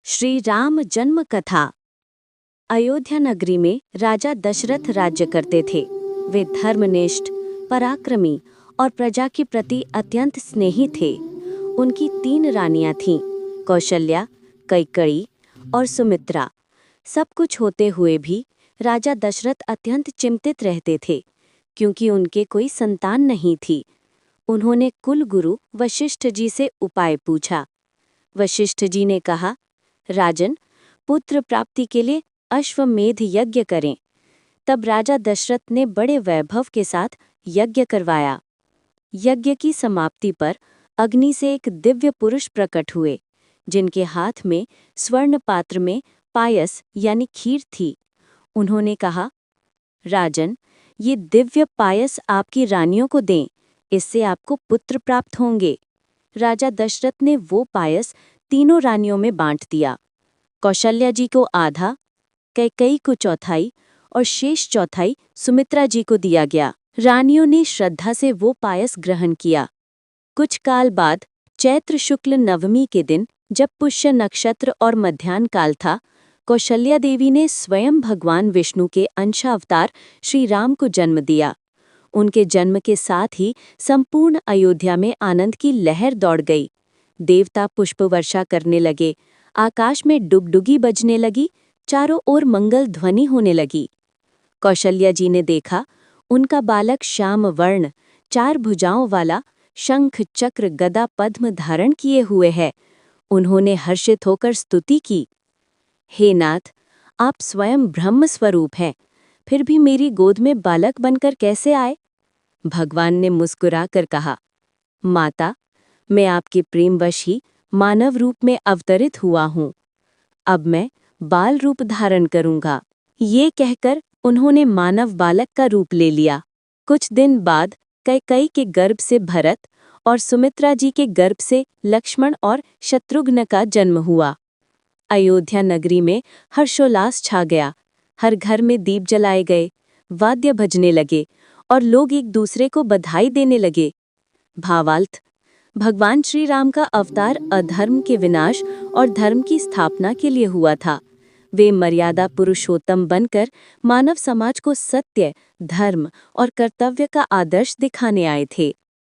श्री राम जन्म कथा। अयोध्या नगरी में राजा दशरथ राज्य करते थे। वे धर्मनिष्ठ, पराक्रमी और प्रजा के प्रति अत्यंत स्नेही थे। उनकी 3 रानियां थीं, कौशल्या, कैकेयी और सुमित्रा। सब कुछ होते हुए भी राजा दशरथ अत्यंत चिंतित रहते थे, क्योंकि उनके कोई संतान नहीं थी। उन्होंने कुलगुरु वशिष्ठ जी से उपाय पूछा। वशिष्ठ जी ने कहा, राजन, पुत्र प्राप्ति के लिए अश्वमेध यज्ञ करें। तब राजा दशरथ ने बड़े वैभव के साथ यज्ञ करवाया। यज्ञ की समाप्ति पर अग्नि से एक दिव्य पुरुष प्रकट हुए, जिनके हाथ में स्वर्ण पात्र में पायस यानी खीर थी। उन्होंने कहा, राजन, ये दिव्य पायस आपकी रानियों को दें, इससे आपको पुत्र प्राप्त होंगे। राजा दशरथ ने वो पायस तीनों रानियों में बांट दिया। कौशल्या जी को आधा, कैकेयी को चौथाई और शेष चौथाई सुमित्रा जी को दिया गया। रानियों ने श्रद्धा से वो पायस ग्रहण किया। कुछ काल बाद चैत्र शुक्ल नवमी के दिन, जब पुष्य नक्षत्र और मध्याह्न काल था, कौशल्या देवी ने स्वयं भगवान विष्णु के अंशावतार श्री राम को जन्म दिया। उनके जन्म के साथ ही संपूर्ण अयोध्या में आनंद की लहर दौड़ गई। देवता पुष्प वर्षा करने लगे, आकाश में डुगडुगी बजने लगी, चारों ओर मंगल ध्वनि होने लगी। कौशल्या जी ने देखा, उनका बालक श्याम वर्ण, 4 भुजाओं वाला, शंख चक्र गदा पद्म धारण किए हुए है। उन्होंने हर्षित होकर स्तुति की, हे नाथ, आप स्वयं ब्रह्म स्वरूप हैं, फिर भी मेरी गोद में बालक बनकर कैसे आए? भगवान ने मुस्कुराकर कहा, माता, मैं आपके प्रेमवश ही मानव रूप में अवतरित हुआ हूँ। अब मैं बाल रूप धारण करूंगा। ये कहकर उन्होंने मानव बालक का रूप ले लिया। कुछ दिन बाद कैकेयी के गर्भ से भरत और सुमित्रा जी के गर्भ से लक्ष्मण और शत्रुघ्न का जन्म हुआ। अयोध्या नगरी में हर्षोल्लास छा गया। हर घर में दीप जलाए गए, वाद्य बजने लगे और लोग एक दूसरे को बधाई देने लगे। भावार्थ, भगवान श्री राम का अवतार अधर्म के विनाश और धर्म की स्थापना के लिए हुआ था। वे मर्यादा पुरुषोत्तम बनकर मानव समाज को सत्य, धर्म और कर्तव्य का आदर्श दिखाने आए थे।